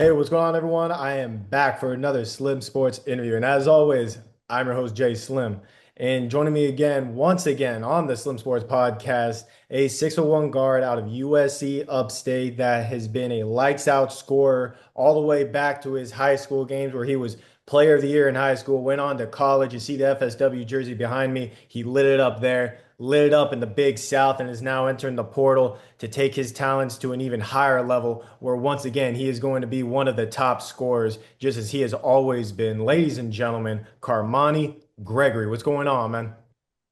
Hey, what's going on, everyone? I am back for another Slim Sports interview. And as always, I'm your host, Jay Slim. And joining me again, once again, on the Slim Sports podcast, a 601 guard out of USC Upstate that has been a lights out scorer all the way back to his high school games where he was player of the year in high school, went on to college. You see the FSW jersey behind me. He lit it up there, lit it up in the Big South, and is now entering the portal to take his talents to an even higher level where once again he is going to be one of the top scorers, just as he has always been. Ladies and gentlemen, Karmani Gregory. What's going on, man?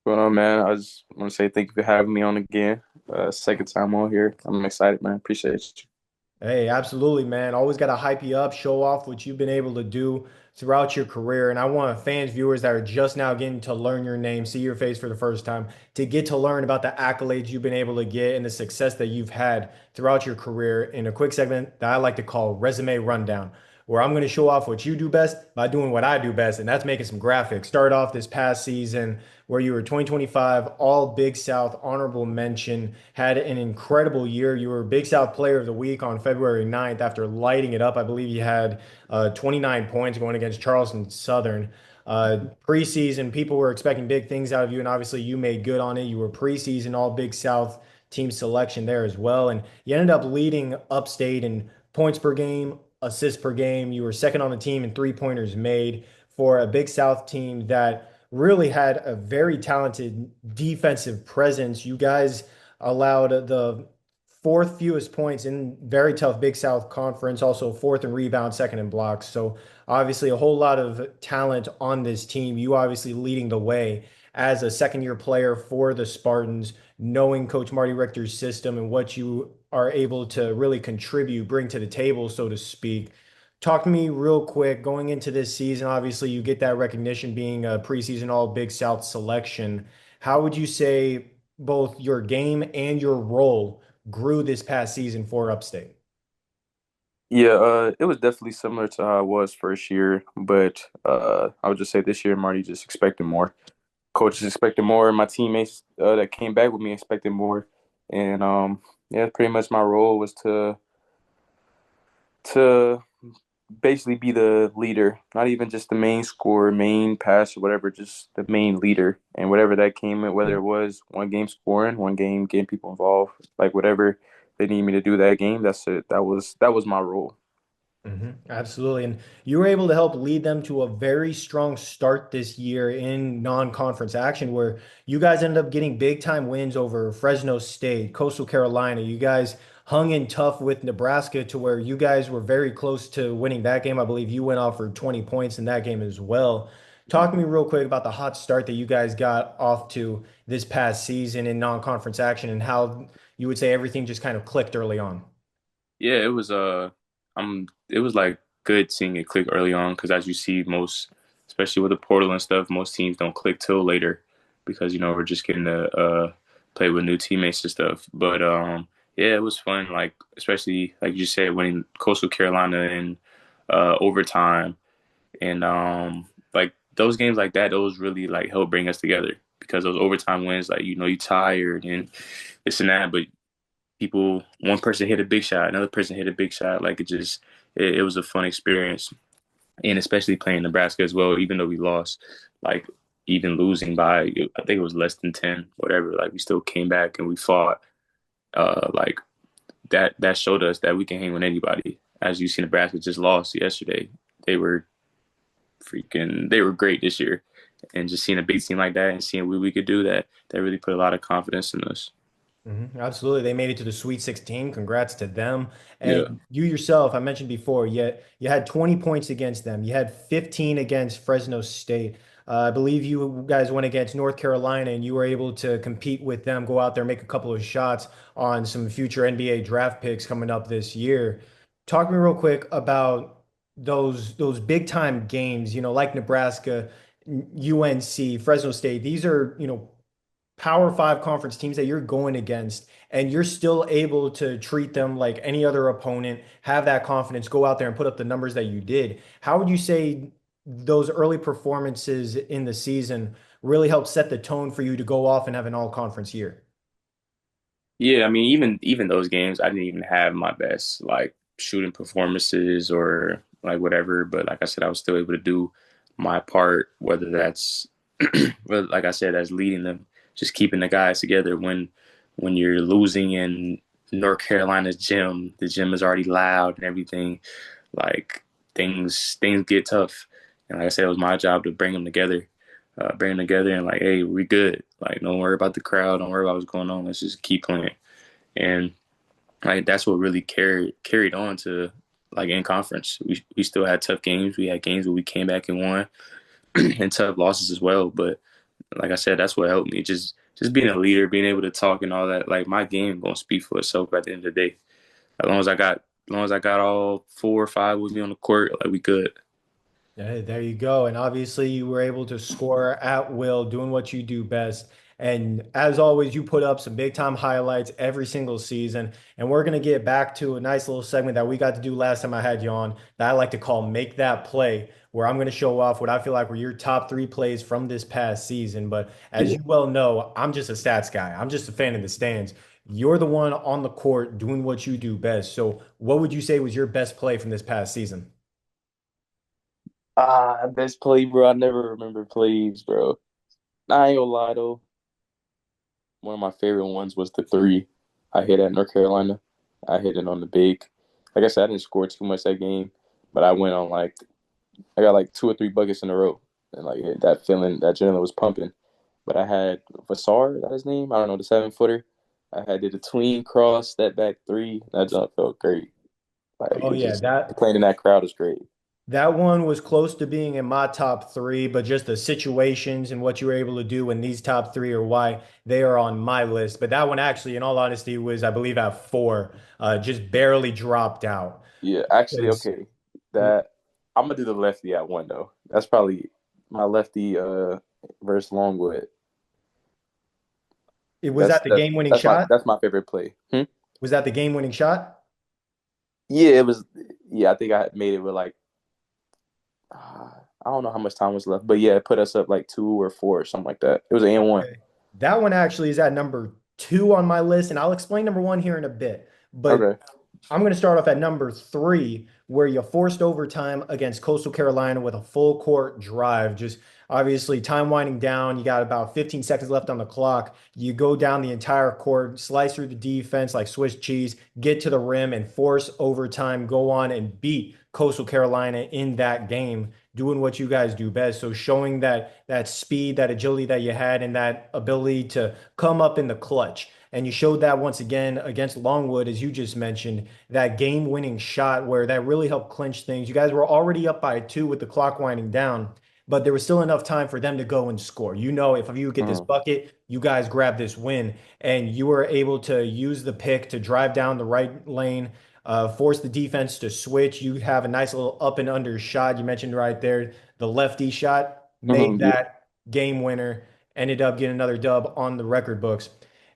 Going on, man? I just want to say thank you for having me on again. Second time on here. I'm excited, man. Appreciate you. Hey, absolutely, man. Always got to hype you up, show off what you've been able to do throughout your career. And I want fans, viewers that are just now getting to learn your name, see your face for the first time, to get to learn about the accolades you've been able to get and the success that you've had throughout your career in a quick segment that I like to call Resume Rundown, where I'm going to show off what you do best by doing what I do best, and that's making some graphics. Start off this past season where you were 2025 All Big South honorable mention, had an incredible year. You were Big South Player of the Week on February 9th after lighting it up. I believe you had 29 points going against Charleston Southern. Preseason, people were expecting big things out of you, and obviously you made good on it. You were preseason All Big South team selection there as well, and you ended up leading Upstate in points per game, assists per game. You were second on the team in three-pointers made for a Big South team that really had a very talented defensive presence. You guys allowed the fourth fewest points in very tough Big South conference, also fourth in rebounds, second in blocks. So obviously a whole lot of talent on this team. You obviously leading the way as a second year player for the Spartans, knowing Coach Marty Richter's system and what you are able to really contribute, bring to the table, so to speak. Talk to me real quick going into this season. Obviously, you get that recognition being a preseason All Big South selection. How would you say both your game and your role grew this past season for Upstate? Yeah, it was definitely similar to how it was first year, but I would just say this year, Marty just expected more. Coaches expected more. My teammates that came back with me expected more, and yeah, pretty much my role was to basically be the leader, not even just the main scorer, main passer, whatever, just the main leader. And whatever that came in, whether it was one game scoring, one game getting people involved, like whatever they need me to do that game, that's it. That was my role. Absolutely. And you were able to help lead them to a very strong start this year in non-conference action where you guys ended up getting big time wins over Fresno State, Coastal Carolina. You guys hung in tough with Nebraska to where you guys were very close to winning that game. I believe you went off for 20 points in that game as well. Talk to me real quick about the hot start that you guys got off to this past season in non-conference action and how you would say everything just kind of clicked early on. Yeah, it was like good seeing it click early on because as you see, most, especially with the portal and stuff, most teams don't click till later because we're just getting to play with new teammates and stuff. But yeah, it was fun. Like especially like you said, winning Coastal Carolina in overtime and like those games like that, those really like help bring us together because those overtime wins, like you tired and this and that, but one person hit a big shot, another person hit a big shot. Like it was a fun experience, and especially playing Nebraska as well. Even though we lost, like even losing by I think it was less than 10, whatever. Like we still came back and we fought. Like that showed us that we can hang with anybody. As you see, Nebraska just lost yesterday. They were they were great this year, and just seeing a big team like that and seeing what we could do, that really put a lot of confidence in us. Absolutely. They made it to the Sweet 16. Congrats to them. Yeah. And you yourself, I mentioned before, you had 20 points against them. You had 15 against Fresno State. I believe you guys went against North Carolina and you were able to compete with them, go out there, make a couple of shots on some future NBA draft picks coming up this year. Talk to me real quick about those big time games, like Nebraska, UNC, Fresno State. These are, Power Five conference teams that you're going against, and you're still able to treat them like any other opponent, have that confidence, go out there and put up the numbers that you did. How would you say those early performances in the season really helped set the tone for you to go off and have an all-conference year? Yeah, I mean, even those games, I didn't even have my best like shooting performances or like whatever. But like I said, I was still able to do my part, whether that's, but like I said, that's leading them, just keeping the guys together when you're losing in North Carolina's gym. The gym is already loud and everything. Like things get tough, and like I said, it was my job to bring them together, and like, hey, we good. Like, don't worry about the crowd. Don't worry about what's going on. Let's just keep playing. And like that's what really carried on to like in conference. We still had tough games. We had games where we came back and won, and tough losses as well. But like I said, that's what helped me. Just being a leader, being able to talk and all that. Like my game gonna speak for itself at the end of the day. As long as I got all 4 or 5 with me on the court, like we good. Yeah, there you go. And obviously, you were able to score at will, doing what you do best. And as always, you put up some big time highlights every single season. And we're going to get back to a nice little segment that we got to do last time I had you on that I like to call Make That Play, where I'm going to show off what I feel like were your top three plays from this past season. But as Yeah. you well know, I'm just a stats guy, I'm just a fan of the stands. You're the one on the court doing what you do best. So, what would you say was your best play from this past season? Best play, bro. I never remember plays, bro. I ain't gonna lie though. One of my favorite ones was the three I hit at North Carolina. I hit it on the big. Like I said, I didn't score too much that game, but I went on like I got like 2 or 3 buckets in a row, and like that feeling, that adrenaline was pumping. But I had Vassar, is that his name? I don't know, the 7 footer. I had did a tween cross, step back three. That jump felt great. Like Oh, it yeah, just that. playing in that crowd is great. That one was close to being in my top three, but just the situations and what you were able to do in these top three are why they are on my list. But that one actually, in all honesty, was, I believe, at four, just barely dropped out. Yeah, actually, Because okay. That I'm gonna do the lefty at one though. That's probably my lefty versus Longwood. it was That's that the that's game-winning that's my shot. that's my favorite play. Was that the game-winning shot? Yeah, it was. Yeah, I think I made it with like I don't know how much time was left, but yeah, it put us up like 2 or 4 or something like that. It was an one. Okay. That one actually is at number two on my list, and I'll explain number one here in a bit. But Okay. I'm going to start off at number three, where you forced overtime against Coastal Carolina with a full court drive. Just obviously, time winding down. You got about 15 seconds left on the clock. You go down the entire court, slice through the defense like Swiss cheese, get to the rim, and force overtime. Go on and beat Coastal Carolina in that game, doing what you guys do best. So showing that speed, that agility that you had, and that ability to come up in the clutch. And you showed that once again against Longwood, as you just mentioned, that game-winning shot where that really helped clinch things. You guys were already up by two with the clock winding down, but there was still enough time for them to go and score. You know, if you get this Mhm. bucket, you guys grab this win, and you were able to use the pick to drive down the right lane, force the defense to switch. You have a nice little up and under shot. You mentioned right there the lefty shot made Yeah. that game winner. Ended up getting another dub on the record books.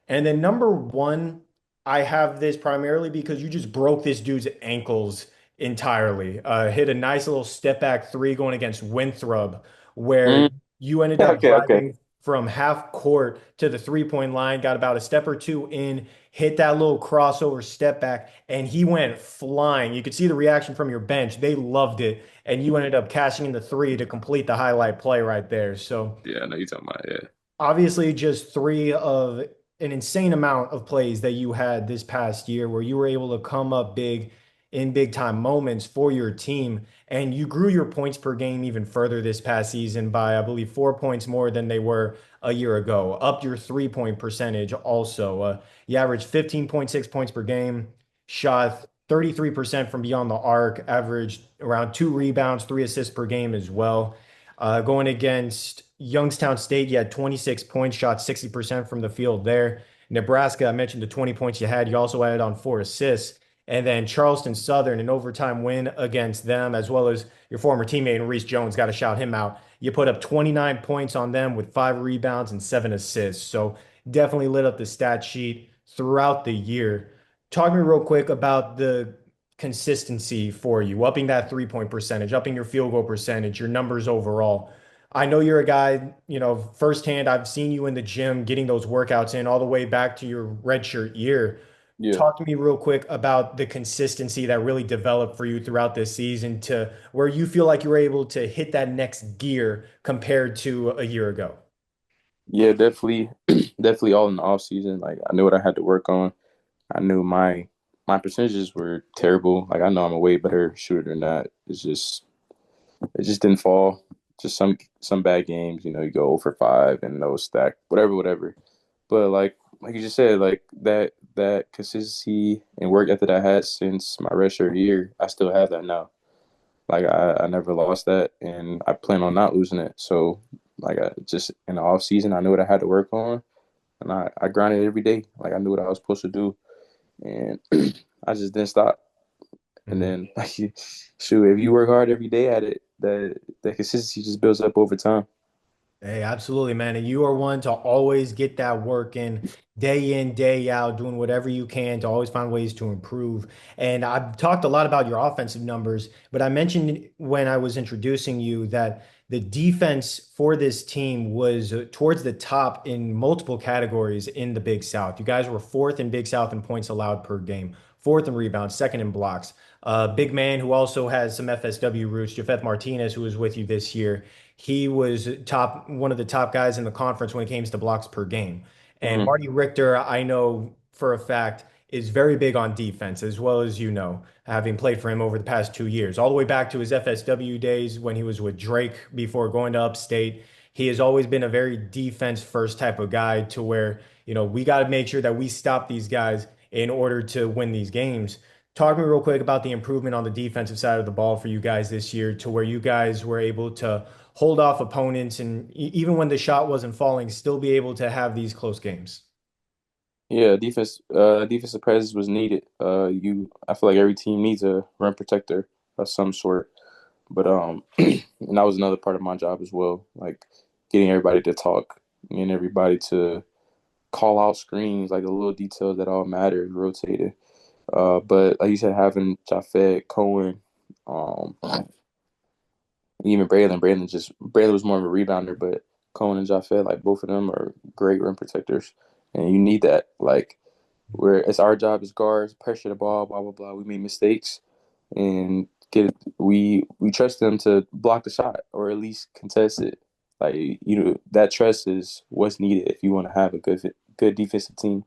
And then number one, I have this primarily because you just broke this dude's ankles entirely. Hit a nice little step back three going against Winthrop, where Mm, you ended up okay. Okay. driving from half court to the 3 point line, got about a step or two in, hit that little crossover step back, and he went flying. You could see the reaction from your bench. They loved it. And you ended up cashing in the three to complete the highlight play right there. So Yeah, I know you're talking about. Yeah. obviously just three of an insane amount of plays that you had this past year where you were able to come up big in big time moments for your team. And you grew your points per game even further this past season by, I believe, 4 points more than they were a year ago. Up your 3 point percentage also. You averaged 15.6 points per game, shot 33% from beyond the arc, averaged around 2 rebounds, 3 assists per game as well. Going against Youngstown State, you had 26 points, shot 60% from the field there. Nebraska, I mentioned the 20 points you had. You also added on 4 assists. And then Charleston Southern, an overtime win against them, as well as your former teammate, Reese Jones, got to shout him out. You put up 29 points on them with 5 rebounds and 7 assists. So definitely lit up the stat sheet throughout the year. Talk to me real quick about the consistency for you, upping that 3 point percentage, upping your field goal percentage, your numbers overall. I know you're a guy, firsthand, I've seen you in the gym getting those workouts in all the way back to your redshirt year. Yeah. Talk to me real quick about the consistency that really developed for you throughout this season to where you feel like you were able to hit that next gear compared to a year ago. Yeah, definitely, definitely all in the off season. Like I knew what I had to work on. I knew my percentages were terrible. Like I know I'm a way better shooter than that. It just didn't fall. Just some bad games. You go 0 for 5 and no stack, whatever, whatever. But like you just said, like that consistency and work ethic I had since my redshirt year, I still have that now. Like I never lost that, and I plan on not losing it. So like I just in the off season, I knew what I had to work on, and I grinded every day. Like I knew what I was supposed to do, and I just didn't stop. And then like shoot, if you work hard every day at it, that consistency just builds up over time. Hey, absolutely, man. And you are one to always get that work in, day out, doing whatever you can to always find ways to improve. And I've talked a lot about your offensive numbers, but I mentioned when I was introducing you that the defense for this team was towards the top in multiple categories in the Big South. You guys were fourth in Big South in points allowed per game, fourth in rebounds, second in blocks. Big man who also has some FSW roots, Jafeth Martinez, who was with you this year. He was one of the top guys in the conference when it came to blocks per game. And Hmm. Marty Richter, I know for a fact, is very big on defense, as well as you know, having played for him over the past 2 years, all the way back to his FSW days when he was with Drake before going to Upstate. He has always been a very defense first type of guy to where, we got to make sure that we stop these guys in order to win these games. Talk to me real quick about the improvement on the defensive side of the ball for you guys this year to where you guys were able to hold off opponents and even when the shot wasn't falling, still be able to have these close games. Yeah, defensive presence was needed. I feel like every team needs a rim protector of some sort. But and that was another part of my job as well, like getting everybody to talk and everybody to call out screens, like the little details that all matter, rotated. But like you said, having Jafet, Cohen, um, even Braylon was more of a rebounder, but Cohen and Jafet, like both of them are great rim protectors, and you need that. Like where it's our job as guards, pressure the ball, blah blah blah. We make mistakes and we trust them to block the shot or at least contest it. Like that trust is what's needed if you want to have a good defensive team.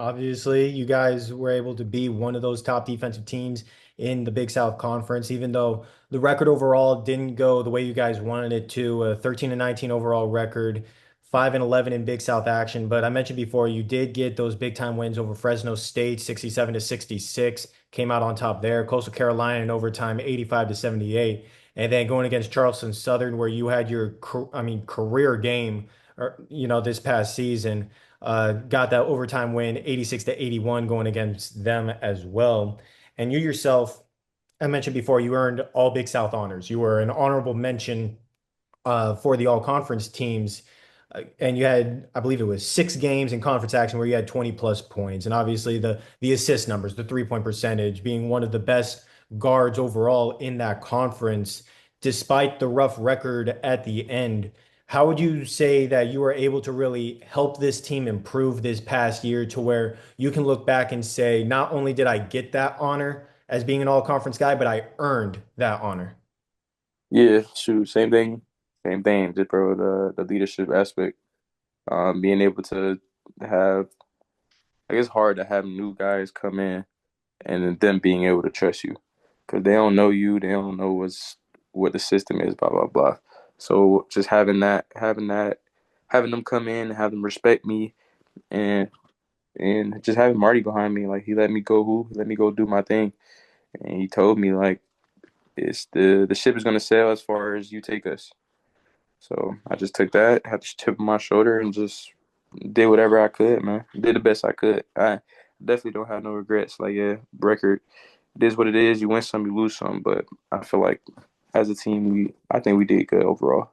Obviously, you guys were able to be one of those top defensive teams in the Big South Conference, even though the record overall didn't go the way you guys wanted it to. A 13 and 19 overall record, 5 and 11 in Big South action. But I mentioned before, you did get those big time wins over Fresno State, 67 to 66, came out on top there. Coastal Carolina in overtime, 85 to 78. And then going against Charleston Southern, where you had your, career game, or this past season. Got that overtime win, 86 to 81, going against them as well. And you yourself, I mentioned before, you earned all Big South honors. You were an honorable mention for the all conference teams. And you had, I believe it was 6 games in conference action where you had 20 plus points. And obviously the assist numbers, the 3-point percentage, being one of the best guards overall in that conference, despite the rough record at the end. How would you say that you were able to really help this team improve this past year to where you can look back and say, not only did I get that honor as being an all conference guy, but I earned that honor? Yeah, shoot, same thing, just bro. The leadership aspect, being able to have, I guess, hard to have new guys come in and then them being able to trust you because they don't know you, they don't know what the system is, blah blah blah. So just having them come in, have them respect me, and just having Marty behind me, like he let me go do my thing, and he told me like it's the ship is gonna sail as far as you take us. So I just took that, had the chip on my shoulder, and just did whatever I could, man. Did the best I could. I definitely don't have no regrets. Like, yeah, record, it is what it is. You win some, you lose some. But I feel like as a team, I think we did good overall.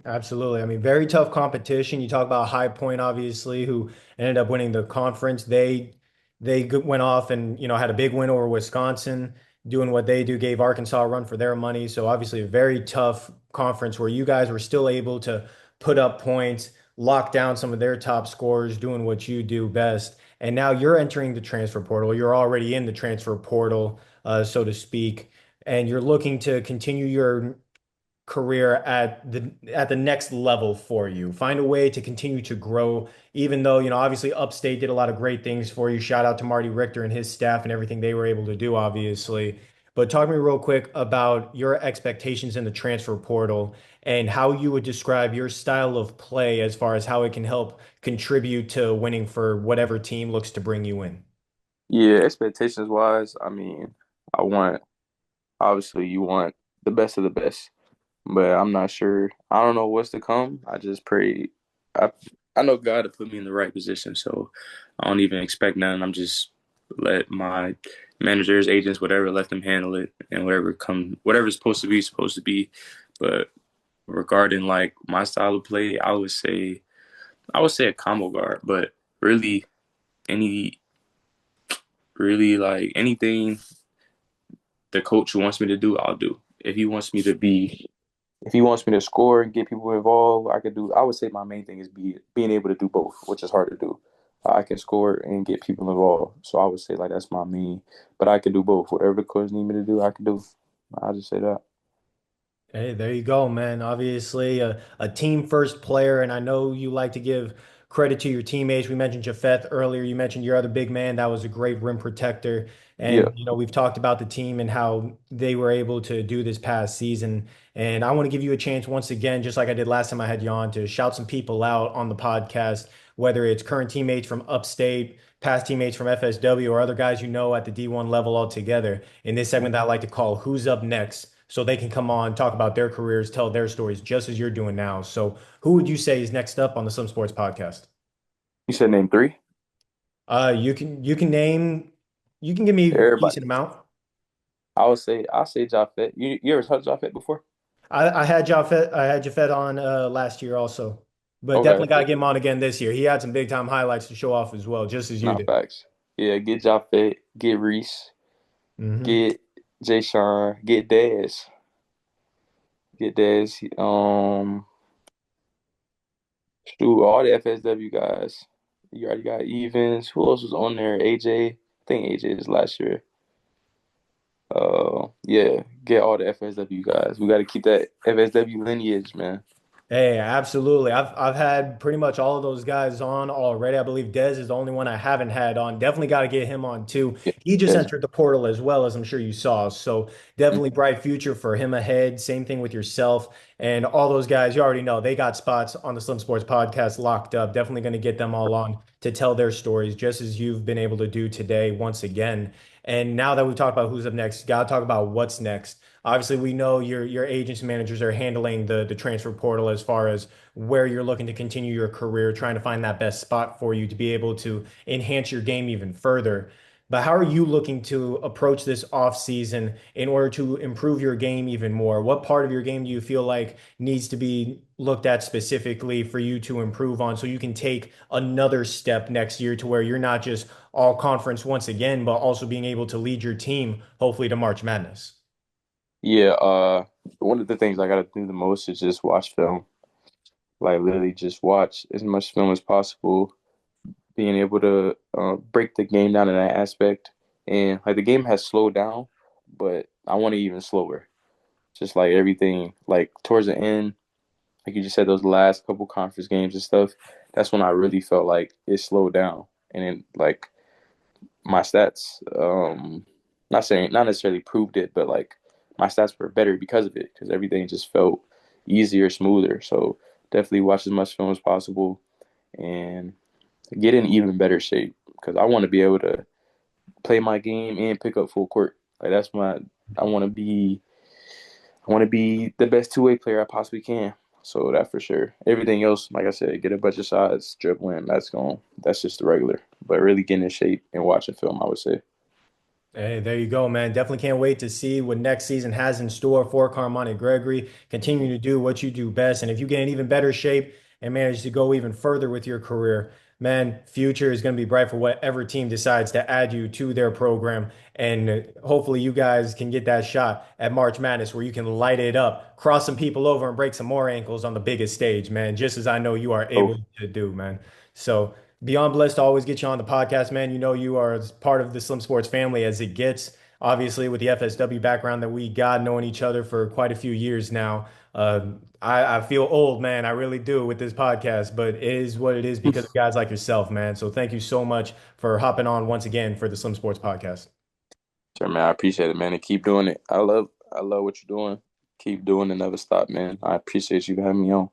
Absolutely. I mean, very tough competition. You talk about High Point, obviously, who ended up winning the conference. They went off and had a big win over Wisconsin, doing what they do, gave Arkansas a run for their money. So obviously, a very tough conference where you guys were still able to put up points, lock down some of their top scorers, doing what you do best. And now you're entering the transfer portal. You're already in the transfer portal, so to speak, and you're looking to continue your career at the next level for you. Find a way to continue to grow, even though, obviously Upstate did a lot of great things for you. Shout out to Marty Richter and his staff and everything they were able to do, obviously. But talk to me real quick about your expectations in the transfer portal and how you would describe your style of play as far as how it can help contribute to winning for whatever team looks to bring you in. Yeah, expectations wise, I mean, I want obviously you want the best of the best, but I'm not sure. I don't know what's to come. I just pray. I I know God to put me in the right position, so I don't even expect nothing. I'm just let my managers, agents, whatever, let them handle it, and whatever's supposed to be. But regarding like my style of play, I would say a combo guard, but really any really like anything the coach wants me to do, I'll do. If he wants me to score and get people involved, I could do. I would say my main thing is being able to do both, which is hard to do. I can score and get people involved, so I would say like that's my main. But I can do both. Whatever the coach need me to do, I can do. I'll just say that. Hey, there you go, man. Obviously, a team first player, and I know you like to give credit to your teammates. We mentioned Jafeth earlier. You mentioned your other big man. That was a great rim protector. Yeah, And, we've talked about the team and how they were able to do this past season. And I want to give you a chance once again, just like I did last time I had you on, to shout some people out on the podcast, whether it's current teammates from Upstate, past teammates from FSW, or other guys at the D1 level altogether. In this segment that I like to call Who's Up Next? So they can come on, talk about their careers, tell their stories, just as you're doing now. So who would you say is next up on the Some Sports podcast? you said name three. You can name you can give me a Everybody. decent amount. I'll say Japheth. You ever heard of Japheth before? I had Jafet on last year also, but Okay, definitely got to get him on again this year. He had some big time highlights to show off as well, just as you not did. facts. Yeah, get Japheth, get Reese, Hmm. get Jay Sean, get Dez. Shoot, all the FSW guys. You already got Evans. Who else was on there? AJ. I think AJ is last year. Yeah, get all the FSW guys. We got to keep that FSW lineage, man. Hey, absolutely. I've had pretty much all of those guys on already. I believe Dez is the only one I haven't had on. Definitely got to get him on too. Yeah, He just that's entered the portal as well, as I'm sure you saw. So definitely bright future for him ahead. Same thing with yourself and all those guys. You already know they got spots on the Slim Sports podcast locked up. Definitely going to get them all on to tell their stories, just as you've been able to do today once again. And now that we've talked about who's up next, got to talk about what's next. Obviously, we know your agents and managers are handling the transfer portal as far as where you're looking to continue your career, trying to find that best spot for you to be able to enhance your game even further. But how are you looking to approach this off season in order to improve your game even more? What part of your game do you feel like needs to be looked at specifically for you to improve on so you can take another step next year to where you're not just all conference once again, but also being able to lead your team, hopefully to March Madness? yeah. One of the things I got to do the most is just watch film. Like literally, just watch as much film as possible. Being able to break the game down in that aspect, and like the game has slowed down, but I want it even slower. Just like everything, like towards the end, like you just said, those last couple conference games and stuff, that's when I really felt like it slowed down. And then like my stats, not necessarily proved it, but like my stats were better because of it, because everything just felt easier, smoother. So definitely watch as much film as possible and get in even better shape because I want to be able to play my game and pick up full court. Like that's my I want to be I want to be the best two-way player I possibly can. So that for sure. Everything else, like I said, get a bunch of shots, dribbling. That's just the regular. But really getting in shape and watching film, I would say. Hey, there you go, man. Definitely can't wait to see what next season has in store for Karmani Gregory. Continue to do what you do best. And if you get in even better shape, and manage to go even further with your career, man, future is going to be bright for whatever team decides to add you to their program. And hopefully you guys can get that shot at March Madness where you can light it up, cross some people over and break some more ankles on the biggest stage, man, just as I know you are Oh, able to do, man. So beyond blessed to always get you on the podcast, man. You know you are as part of the Slim Sports family as it gets. Obviously, with the FSW background that we got, knowing each other for quite a few years now. I feel old, man. I really do with this podcast, but it is what it is because of guys like yourself, man. So thank you so much for hopping on once again for the Slim Sports podcast. sure, man. I appreciate it, man. And keep doing it. I love what you're doing. Keep doing it, never stop, man. I appreciate you having me on.